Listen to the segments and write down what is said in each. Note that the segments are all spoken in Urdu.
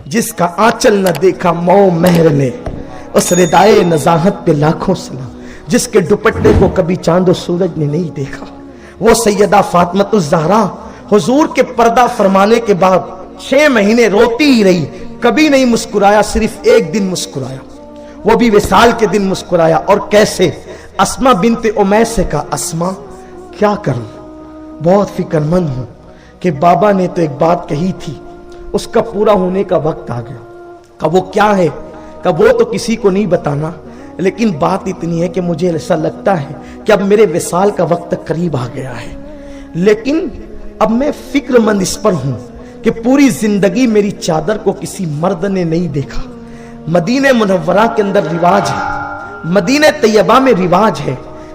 جس کا آنچل نہ دیکھا مو مہر نے، اس ردائے نزاہت پہ لاکھوں سلام، جس کے دوپٹے کو کبھی چاند و سورج نے نہیں دیکھا، وہ سیدہ فاطمۃ الزہرا حضور کے پردہ فرمانے کے بعد 6 مہینے روتی ہی رہی، کبھی نہیں مسکرایا، صرف ایک دن مسکرایا، وہ بھی وصال کے دن مسکرایا۔ اور کیسے؟ اسما بنت امیس سے کہا اسما کیا کروں، بہت فکر مند ہوں کہ بابا نے تو ایک بات کہی تھی، اس کا پورا ہونے کا وقت آ گیا۔ کہ وہ کیا ہے؟ کہ وہ تو کسی کو نہیں بتانا، لیکن بات اتنی ہے کہ مجھے ایسا لگتا ہے کہ اب میرے وصال کا وقت قریب آ گیا ہے، لیکن اب میں فکر مند اس پر ہوں کہ پوری زندگی میری چادر کو کسی مرد نے نہیں دیکھا۔ مدینہ منورہ کے اندر رواج ہے، مدینہ طیبہ میں رواج ہے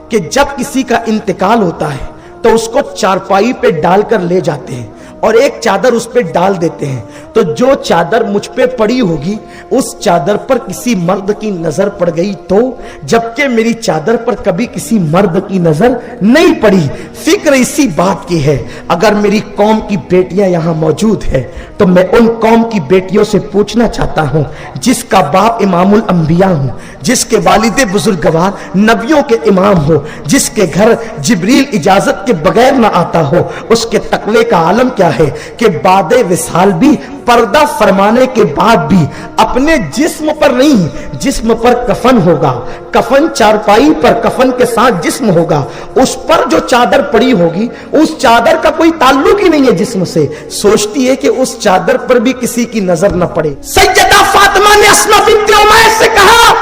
کہ جب کسی کا انتقال ہوتا ہے تو اس کو چارپائی پہ ڈال کر لے جاتے ہیں اور ایک چادر اس پہ ڈال دیتے ہیں، تو جو چادر مجھ پہ پڑی ہوگی اس چادر پر کسی مرد کی نظر پڑ گئی تو، جبکہ میری چادر پر کبھی کسی مرد کی نظر نہیں پڑی۔ فکر اسی بات کی ہے، اگر میری قوم کی بیٹیاں یہاں موجود ہیں تو میں ان قوم کی بیٹیوں سے پوچھنا چاہتا ہوں جس کا باپ امام الانبیاء ہوں، جس کے والد بزرگوار نبیوں کے امام ہو، جس کے گھر جبریل اجازت کے بغیر نہ آتا ہو، اس کے تقوی کا عالم کیا ہے کہ بعد وصال بھی پردہ فرمانے کے بعد بھی اپنے جسم پر نہیں، جسم پر کفن ہوگا، کفن چارپائی پر کفن کے ساتھ جسم ہوگا، اس پر جو چادر پڑی ہوگی اس چادر کا کوئی تعلق ہی نہیں ہے جسم سے، سوچتی ہے کہ اس چادر پر بھی کسی کی نظر نہ پڑے۔ سیدہ فاطمہ نے اسما بنت امیس سے کہا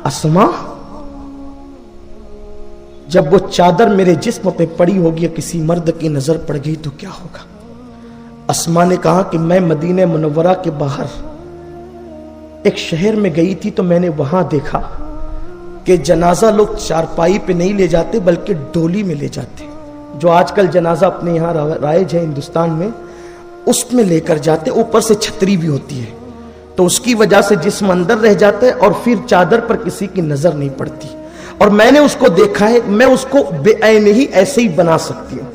اسما جب وہ چادر میرے جسم پہ پڑی ہوگی یا کسی مرد کی نظر پڑ گئی تو کیا ہوگا؟ اسما نے کہا کہ میں مدینہ منورہ کے باہر ایک شہر میں گئی تھی تو میں نے وہاں دیکھا کہ جنازہ لوگ چارپائی پہ نہیں لے جاتے بلکہ ڈولی میں لے جاتے، جو آج کل جنازہ اپنے یہاں رائج ہے ہندوستان میں، اس میں لے کر جاتے، اوپر سے چھتری بھی ہوتی ہے تو اس کی وجہ سے جسم اندر رہ جاتا ہے اور پھر چادر پر کسی کی نظر نہیں پڑتی۔ اور میں نے اس کو دیکھا ہے، میں اس کو بے عین ہی ایسے ہی بنا سکتی ہوں۔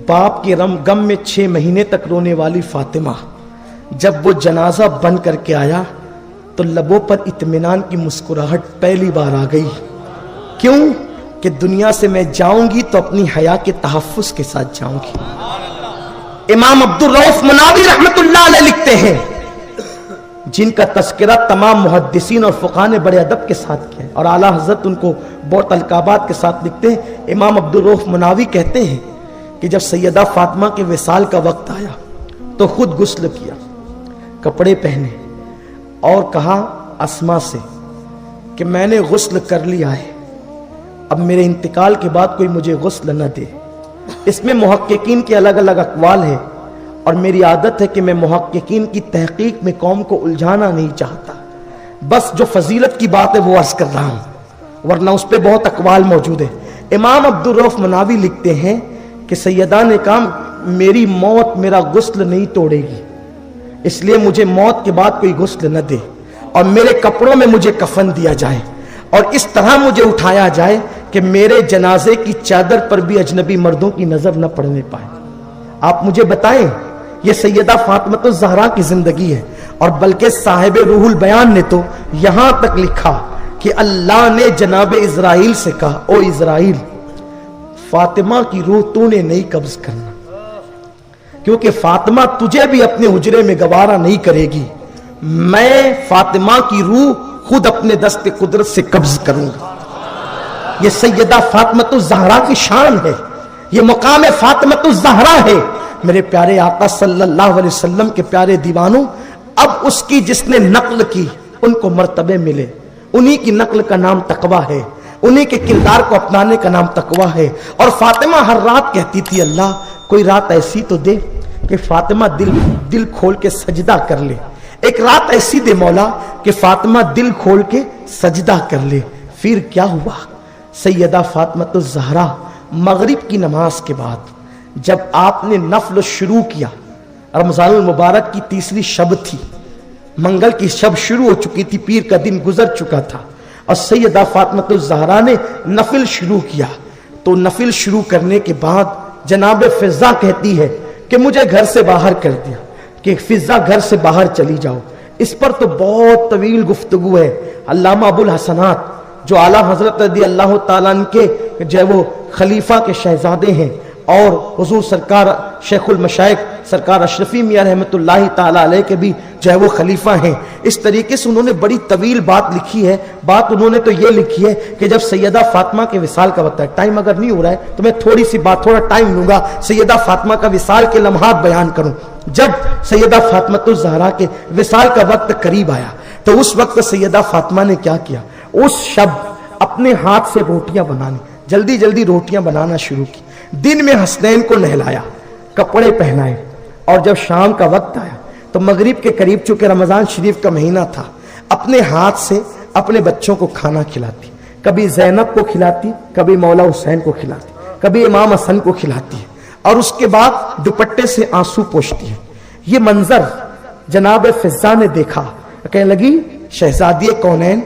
باپ کے غم میں 6 مہینے تک رونے والی فاطمہ جب وہ جنازہ بن کر کے آیا تو لبوں پر اطمینان کی مسکراہٹ پہلی بار آ گئی۔ کیوں؟ کہ دنیا سے میں جاؤں گی تو اپنی حیا کے تحفظ کے ساتھ جاؤں گی۔ امام عبدالرؤف مناوی رحمت اللہ علیہ لکھتے ہیں، جن کا تذکرہ تمام محدثین اور فقہاء نے بڑے ادب کے ساتھ کیا ہے اور اعلیٰ حضرت ان کو بہت القابات کے ساتھ لکھتے ہیں۔ امام عبدالرؤف مناوی کہتے ہیں کہ جب سیدہ فاطمہ کے وصال کا وقت آیا تو خود غسل کیا، کپڑے پہنے اور کہا اسما سے کہ میں نے غسل کر لیا ہے، اب میرے انتقال کے بعد کوئی مجھے غسل نہ دے۔ اس میں محققین کے الگ الگ اقوال ہیں اور میری عادت ہے کہ میں محققین کی تحقیق میں قوم کو الجھانا نہیں چاہتا، بس جو فضیلت کی بات ہے وہ عرض کر رہا ہوں، ورنہ اس پہ بہت اقوال موجود ہیں۔ امام عبدالرؤف مناوی لکھتے ہیں کہ سیدہ نے کہا میری موت میرا غسل نہیں توڑے گی، اس لیے مجھے موت کے بعد کوئی غسل نہ دے اور میرے کپڑوں میں مجھے کفن دیا جائے اور اس طرح مجھے اٹھایا جائے کہ میرے جنازے کی چادر پر بھی اجنبی مردوں کی نظر نہ پڑنے پائے۔ آپ مجھے بتائیں، یہ سیدہ فاطمۃ الزہرا کی زندگی ہے، اور بلکہ صاحب روح البیان نے تو یہاں تک لکھا کہ اللہ نے جناب اسرائیل سے کہا، او اسرائیل فاطمہ کی روح تو نے نہیں قبض کرنا، کیونکہ فاطمہ تجھے بھی اپنے حجرے میں گوارا نہیں کرے گی، میں فاطمہ کی روح خود اپنے دست قدرت سے قبض کروں گا۔ یہ سیدہ فاطمۃ الزہرا کی شان ہے، یہ مقام فاطمۃ الزہرا ہے۔ میرے پیارے آقا صلی اللہ علیہ وسلم کے پیارے دیوانوں، اب اس کی جس نے نقل کی ان کو مرتبے ملے، انہی کی نقل کا نام تقویٰ ہے، انہی کے کردار کو اپنانے کا نام تقویٰ ہے۔ اور فاطمہ ہر رات کہتی تھی اللہ کوئی رات ایسی تو دے کہ فاطمہ دل کھول کے سجدہ کر لے، ایک رات ایسی دے مولا کہ فاطمہ دل کھول کے سجدہ کر لے۔ پھر کیا ہوا؟ سیدہ فاطمۃ الزہرا مغرب کی نماز کے بعد جب آپ نے نفل شروع کیا، رمضان المبارک کی 3ری شب تھی، منگل کی شب شروع ہو چکی تھی، پیر کا دن گزر چکا تھا، اور سیدہ فاطمۃ الزہرا نے نفل شروع کیا، تو نفل شروع کرنے کے بعد جناب فضا کہتی ہے کہ مجھے گھر سے باہر کر دیا، کہ فضا گھر سے باہر چلی جاؤ. اس پر تو بہت طویل گفتگو ہے. علامہ ابو الحسنات جو اعلیٰ حضرت رضی اللہ تعالیٰ عنہ کے جو ہے وہ خلیفہ کے شہزادے ہیں اور حضور سرکار شیخ المشائخ سرکار اشرفی میاں رحمۃ اللہ تعالیٰ علیہ کے بھی جو ہے وہ خلیفہ ہیں. اس طریقے سے انہوں نے بڑی طویل بات لکھی ہے. بات انہوں نے تو یہ لکھی ہے کہ جب سیدہ فاطمہ کے وصال کا وقت ہے, ٹائم اگر نہیں ہو رہا ہے تو میں تھوڑی سی بات, تھوڑا ٹائم لوں گا, سیدہ فاطمہ کا وصال کے لمحات بیان کروں. جب سیدہ فاطمہ الزہرا کے وصال کا وقت قریب آیا تو اس وقت سیدہ فاطمہ نے کیا کیا, اس شب اپنے ہاتھ سے روٹیاں بنانی, جلدی جلدی روٹیاں بنانا شروع کی. دن میں حسنین کو نہلایا, کپڑے پہنائے, اور جب شام کا وقت آیا تو مغرب کے قریب, چونکہ رمضان شریف کا مہینہ تھا, اپنے ہاتھ سے اپنے بچوں کو کھانا کھلاتی. کبھی زینب کو کھلاتی, کبھی مولا حسین کو کھلاتی, کبھی امام حسن کو کھلاتی ہے, اور اس کے بعد دوپٹے سے آنسو پوچھتی ہے. یہ منظر جناب فضا نے دیکھا, کہنے لگی شہزادی کونین,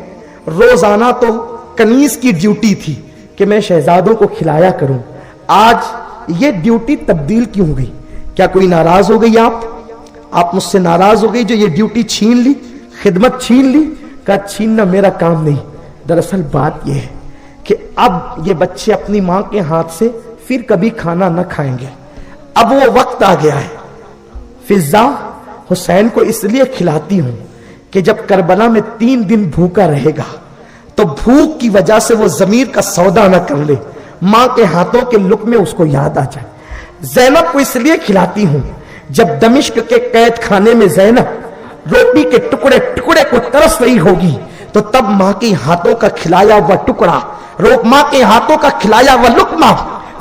روزانہ تو کنیز کی ڈیوٹی تھی کہ میں شہزادوں کو کھلایا کروں, آج یہ ڈیوٹی تبدیل کیوں ہو گئی؟ کیا کوئی ناراض ہو گئی؟ آپ مجھ سے ناراض ہو گئی جو یہ ڈیوٹی چھین لی, خدمت چھین لی؟ کہا چھیننا میرا کام نہیں, دراصل بات یہ ہے کہ اب یہ بچے اپنی ماں کے ہاتھ سے پھر کبھی کھانا نہ کھائیں گے. اب وہ وقت آ گیا ہے. فضا حسین کو اس لیے کھلاتی ہوں کہ جب کربلا میں 3 دن بھوکا رہے گا تو بھوک کی وجہ سے وہ ضمیر کا سودا نہ کر لے, ماں کے ہاتھوں کے لقمے اس کو یاد آ جائے. زینب کو اس لیے کھلاتی ہوں جب دمشق کے قید خانے میں زینب روٹی کے ٹکڑے ٹکڑے کو ترس رہی ہوگی تو تب ماں کے ہاتھوں کا کھلایا ہوا ٹکڑا, ماں کے ہاتھوں کا کھلایا ہوا لقمہ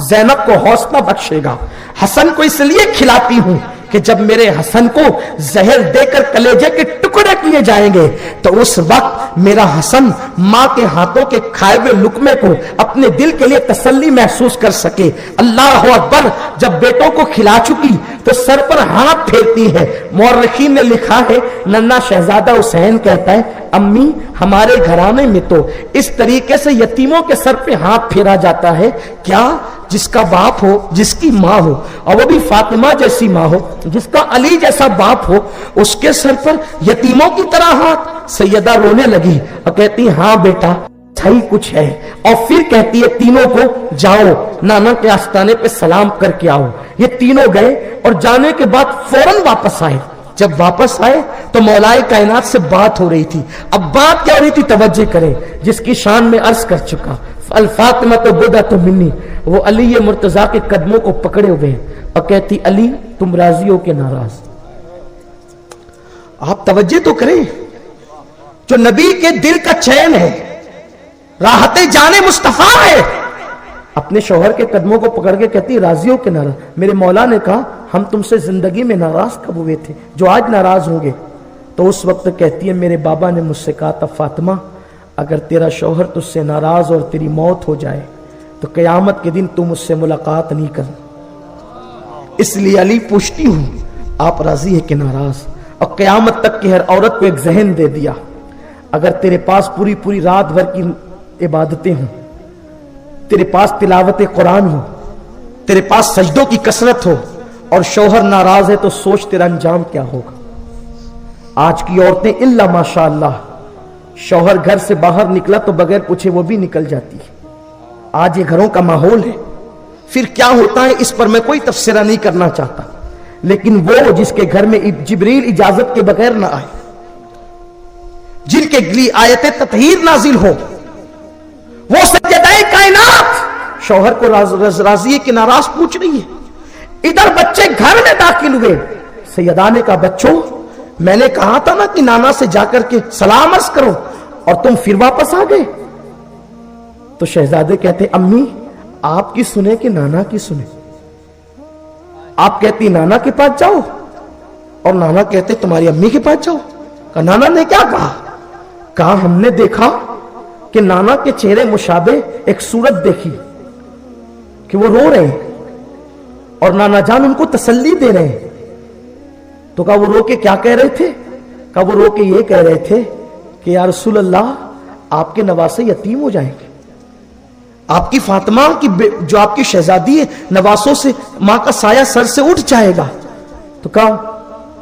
زینب کو حوصلہ بخشے گا. حسن کو اس لیے کھلاتی ہوں کہ جب میرے حسن کو زہر دے کر کلیجے کے ٹکڑے کیے جائیں گے تو اس وقت میرا حسن ماں کے ہاتھوں کے کھائے ہوئے لقمے کو اپنے دل کے لیے تسلی محسوس کر سکے. اللہ اکبر. جب بیٹوں کو کھلا چکی تو سر پر ہاتھ پھیرتی ہے. مورخین نے لکھا ہے ننھا شہزادہ حسین کہتا ہے امی ہمارے گھرانے میں تو اس طریقے سے یتیموں کے سر پہ ہاتھ پھیرا جاتا ہے, کیا جس کا باپ ہو, جس کی ماں ہو, اور وہ بھی فاطمہ جیسی ماں ہو, جس کا علی جیسا باپ ہو, اس کے سر پر یتیموں کی طرح ہاتھ. سیدہ رونے لگی اور کہتی ہاں بیٹا صحیح کچھ ہے, اور پھر کہتی ہے تینوں کو جاؤ نانا کے آستانے پہ سلام کر کے آؤ. یہ تینوں گئے اور جانے کے بعد فوراً واپس آئے. جب واپس آئے تو مولائے کائنات سے بات ہو رہی تھی. اب بات کیا ہو رہی تھی توجہ کریں, جس کی شان میں عرض کر چکا. الفاطمہ تو بدا تو منی, وہ علی مرتضیٰ کے قدموں کو پکڑے ہوئے ہیں اور کہتی علی تم راضی ہو کہ ناراض؟ آپ توجہ تو کریں, جو نبی کے دل کا چین ہے, راحت جان مصطفیٰ ہے, اپنے شوہر کے قدموں کو پکڑ کے کہتی راضی ہو کہ ناراض؟ میرے مولا نے کہا ہم تم سے زندگی میں ناراض کب ہوئے تھے جو آج ناراض ہوں گے؟ تو اس وقت کہتی ہے میرے بابا نے مجھ سے کہا تھا فاطمہ اگر تیرا شوہر تجھ سے ناراض اور تیری موت ہو جائے تو قیامت کے دن تم مجھ سے ملاقات نہیں کرنا. اس لیے علی پوچھتی ہوں آپ راضی ہے کہ ناراض؟ اور قیامت تک کی ہر عورت کو ایک ذہن دے دیا, اگر تیرے پاس پوری پوری رات بھر کی عبادتیں ہوں, تیرے پاس تلاوت قرآن ہو, تیرے پاس سجدوں کی کثرت ہو, اور شوہر ناراض ہے تو سوچ تیرا انجام کیا ہوگا. آج کی عورتیں الا ماشاء اللہ, شوہر گھر سے باہر نکلا تو بغیر پوچھے وہ بھی نکل جاتی ہے. آج یہ گھروں کا ماحول ہے. پھر کیا ہوتا ہے اس پر میں کوئی تبصرہ نہیں کرنا چاہتا, لیکن وہ جس کے گھر میں جبریل اجازت کے بغیر نہ آئے, جن کے لیے آیت تطہیر نازل ہو, وہ سجدہ کائنات شوہر کو راضی ہے کہ ناراض پوچھ رہی ہے. ادھر بچے گھر میں داخل ہوئے, سیدہ نے کہا بچوں میں نے کہا تھا نا کہ نانا سے جا کر کے سلام عرض کرو, اور تم پھر واپس آ گئے. تو شہزادے کہتے امی آپ کی سنے کہ نانا کی سنے؟ آپ کہتی نانا کے پاس جاؤ, اور نانا کہتے تمہاری امی کے پاس جاؤ. کہا نانا نے کیا کہا؟ کہا ہم نے دیکھا کہ نانا کے چہرے مشابہ ایک صورت دیکھی کہ وہ رو رہے ہیں اور نانا جان ان کو تسلی دے رہے ہیں. تو کہا وہ رو کے کیا کہہ رہے تھے؟ کہا وہ رو کے یہ کہہ رہے تھے کہ یا رسول اللہ آپ کے نواسے یتیم ہو جائیں گے, آپ کی فاطمہ کی جو آپ کی شہزادی ہے نواسوں سے ماں کا سایہ سر سے اٹھ جائے گا. تو کہا